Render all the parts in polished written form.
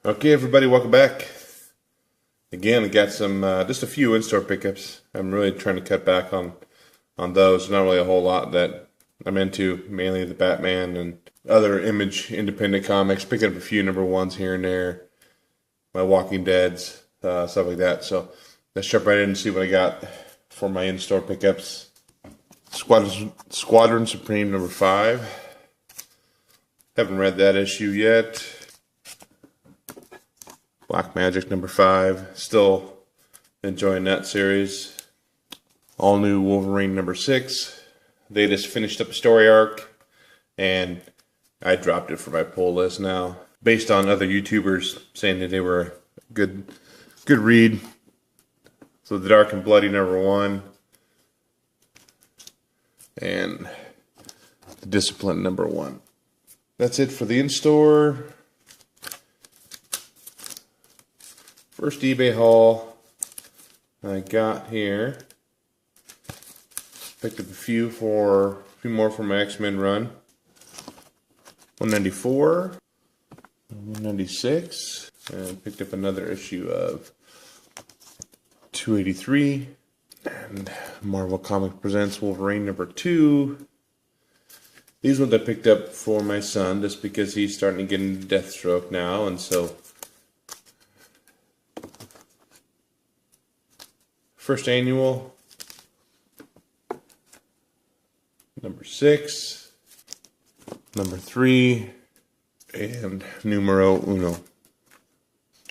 Okay, everybody, welcome back. Again, I got some just a few in-store pickups. I'm really trying to cut back on those. Not really a whole lot that I'm into. Mainly the Batman and other Image independent comics. Picking up a few number ones here and there. My Walking Deads, stuff like that. So let's jump right in and see what I got for my in-store pickups. Squadron Supreme number 5. Haven't read that issue yet. Black Magic number 5. Still enjoying that series. All New Wolverine number 6. They just finished up a story arc, and I dropped it for my pull list now, based on other YouTubers saying that they were a good read. So the Dark and Bloody number 1, and the Discipline number 1. That's it for the in-store. First eBay haul I got here. Picked up a few more for my X-Men run. 194, 196, and picked up another issue of 283. And Marvel Comics Presents Wolverine number 2. These ones I picked up for my son just because he's starting to get into Deathstroke now, and so first annual, number 6, number 3, and numero uno.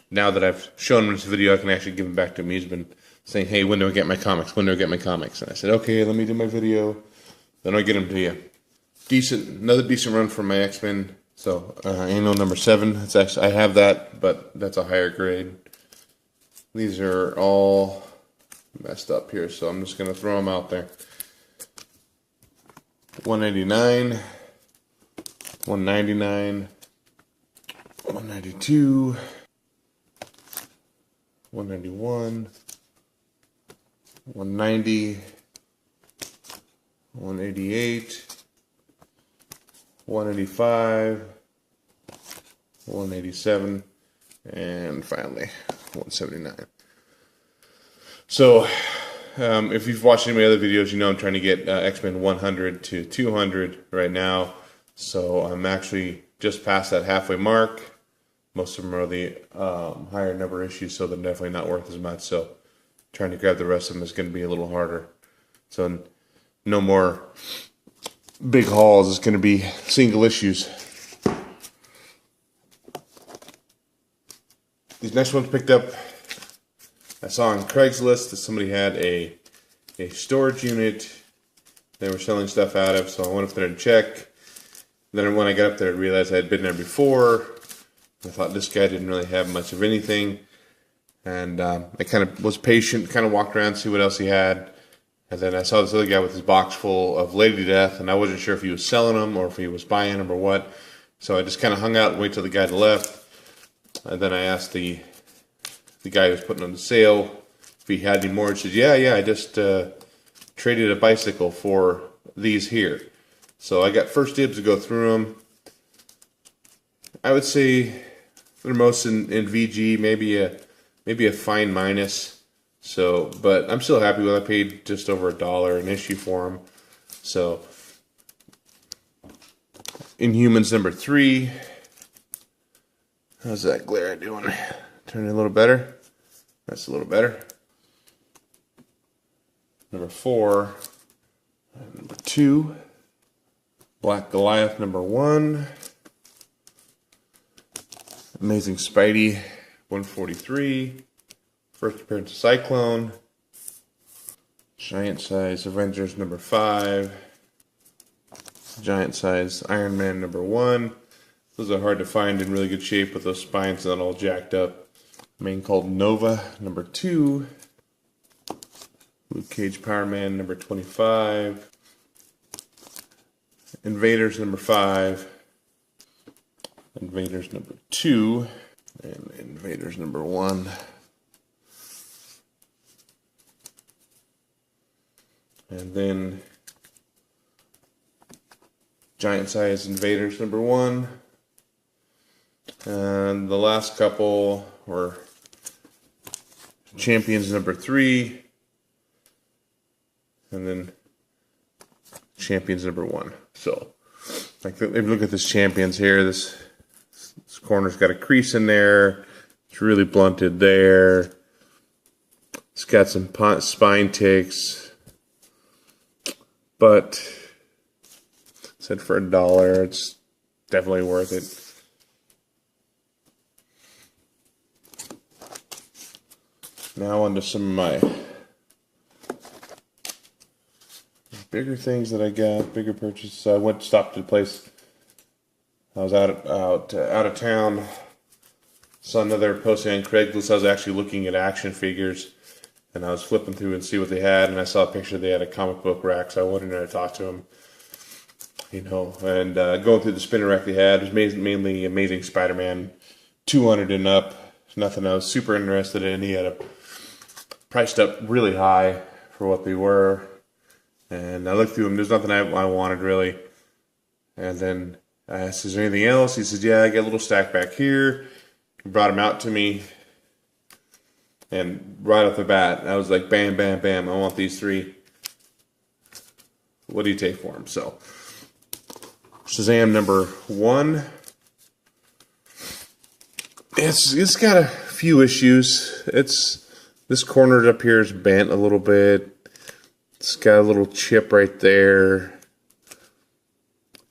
Now that I've shown him this video, I can actually give him back to him. He's been saying, "Hey, when do I get my comics? When do I get my comics?" And I said, "Okay, let me do my video, then I'll get them to you." Another decent run for my X-Men. So annual number 7. It's actually, I have that, but that's a higher grade. These are all messed up here, so I'm just going to throw them out there. 189, 199, 192, 191, 190, 188, 185, 187, and finally 179. So, if you've watched any of my other videos, you know I'm trying to get X-Men 100 to 200 right now. So I'm actually just past that halfway mark. Most of them are the higher number issues, so they're definitely not worth as much. So trying to grab the rest of them is going to be a little harder. So no more big hauls. It's going to be single issues. These next ones picked up, I saw on Craigslist that somebody had a storage unit they were selling stuff out of, so I went up there and check. Then when I got up there, I realized I had been there before. I thought this guy didn't really have much of anything, and I kind of was patient, kind of walked around, see what else he had, and then I saw this other guy with his box full of Lady Death, and I wasn't sure if he was selling them or if he was buying them or what, so I just kind of hung out and waited till the guy left, and then I asked the guy who was putting on the sale if he had any more. He said, yeah, I just traded a bicycle for these here. So I got first dibs to go through them. I would say they're most in VG, maybe a fine minus. So, but I'm still happy with it. I paid just over $1 an issue for them. So, Inhumans number 3. How's that glare doing? Turn it a little better. That's a little better. Number 4. Number 2. Black Goliath number 1. Amazing Spidey 143. First appearance of Cyclone. Giant size Avengers number 5. Giant size Iron Man number 1. Those are hard to find in really good shape with those spines not all jacked up. Main called Nova number 2. Luke Cage Power Man number 25. Invaders number 5. Invaders number 2. And Invaders number 1. And then Giant Size Invaders number 1. And the last couple were Champions number 3, and then Champions number 1. So, like, if you look at this Champions here, this corner's got a crease in there. It's really blunted there. It's got some spine ticks, but said for $1, it's definitely worth it. Now onto some of my bigger things that I got, bigger purchases. I stopped at a place. I was out of town. Saw another posting on Craigslist. I was actually looking at action figures, and I was flipping through and see what they had, and I saw a picture. They had a comic book rack, so I went in there to talk to them. And going through the spinner rack they had, it was mainly Amazing Spider-Man, 200 and up. Nothing I was super interested in. He had a priced up really high for what they were. And I looked through them. There's nothing I wanted, really. And then I asked, is there anything else? He says, yeah, I got a little stack back here. He brought them out to me. And right off the bat, I was like, bam, bam, bam. I want these 3. What do you take for them? So, Shazam number 1. It's got a few issues. This corner up here is bent a little bit. It's got a little chip right there.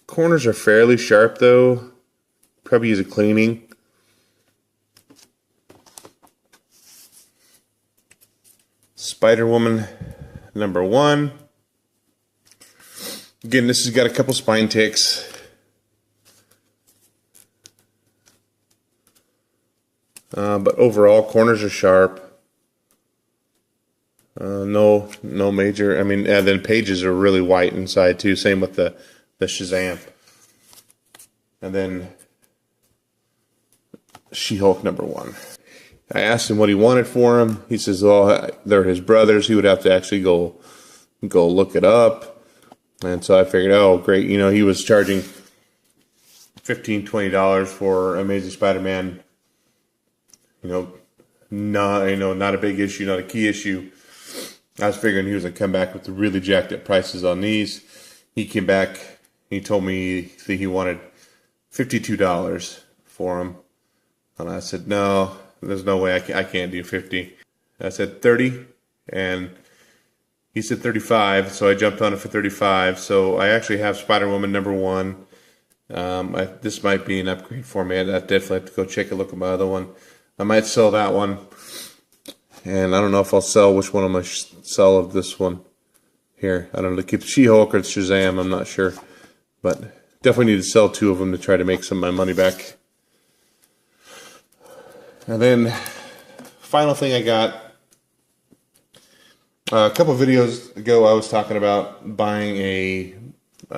Corners are fairly sharp though. Probably use a cleaning. Spider-Woman number 1. Again, this has got a couple spine ticks. But overall, corners are sharp. No major. I mean, and then pages are really white inside too. Same with the Shazam. And then She-Hulk number 1. I asked him what he wanted for him. He says, "Oh, they're his brothers." He would have to actually go look it up. And so I figured, oh, great. He was charging $15, $20 for Amazing Spider-Man. Not a big issue, not a key issue. I was figuring he was going to come back with the really jacked up prices on these. He came back, he told me that he wanted $52 for them. And I said, no, there's no way I can't do 50. I said 30, and he said 35, so I jumped on it for 35. So I actually have Spider-Woman number 1. This might be an upgrade for me. I'd definitely have to go take a look at my other one. I might sell that one, and I don't know if I'll sell which one I'm going to sell of this one here. I don't know, to keep She-Hulk or Shazam, I'm not sure, but definitely need to sell 2 of them to try to make some of my money back. And then, final thing I got, a couple videos ago I was talking about buying a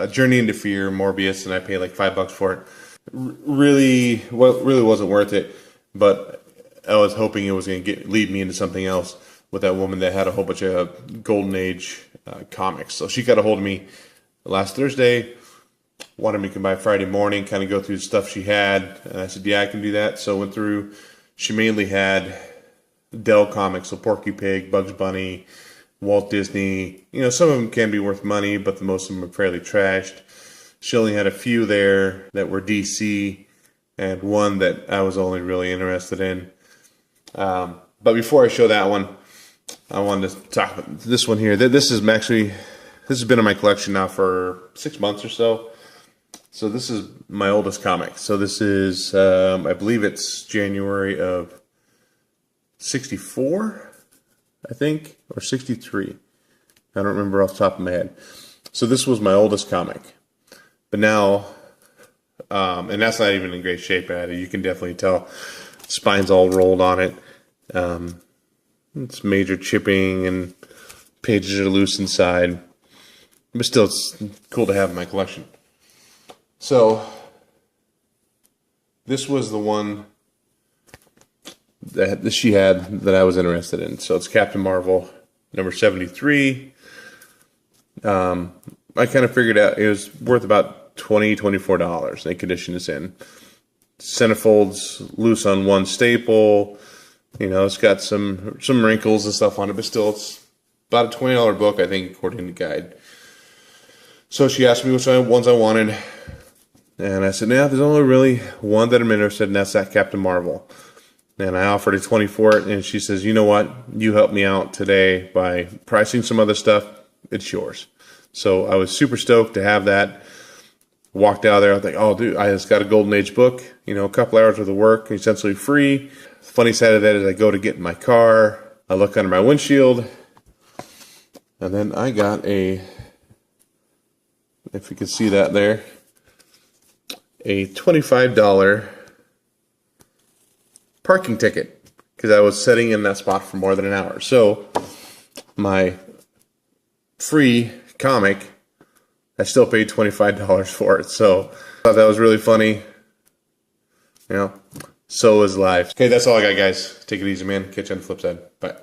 Journey into Fear Morbius, and I paid like $5 for it. Really wasn't worth it, but I was hoping it was going to lead me into something else with that woman that had a whole bunch of Golden Age comics. So she got a hold of me last Thursday, wanted me to come by Friday morning, kind of go through the stuff she had, and I said, yeah, I can do that. So I went through. She mainly had Dell comics, so Porky Pig, Bugs Bunny, Walt Disney. Some of them can be worth money, but the most of them are fairly trashed. She only had a few there that were DC, and one that I was only really interested in. But before I show that one, I wanted to talk about this one here. This has been in my collection now for 6 months or so. So this is my oldest comic. So this is, I believe it's January of 64, I think, or 63. I don't remember off the top of my head. So this was my oldest comic. But now, and that's not even in great shape at it. You can definitely tell spine's all rolled on it. It's major chipping and pages are loose inside. But still, it's cool to have in my collection. So, this was the one that she had that I was interested in. So it's Captain Marvel, number 73. I kind of figured out it was worth about $24. They conditioned this in. centerfolds loose on one staple. You know, it's got some wrinkles and stuff on it, but still, it's about a $20 book, I think, according to the guide. So she asked me which ones I wanted, and I said, "Yeah, there's only really one that I'm interested in, that's that Captain Marvel." And I offered a 20 for it, and she says, "You know what? You helped me out today by pricing some other stuff. It's yours." So I was super stoked to have that. Walked out there, I was like, "Oh, dude, I just got a Golden Age book. You know, a couple hours worth of work, essentially free." Funny side of that is I go to get in my car, I look under my windshield, and then I got a, if you can see that there, a $25 parking ticket because I was sitting in that spot for more than an hour. So my free comic, I still paid $25 for it. So I thought that was really funny. You know, so is life. Okay, that's all I got, guys. Take it easy, man. Catch you on the flip side. Bye.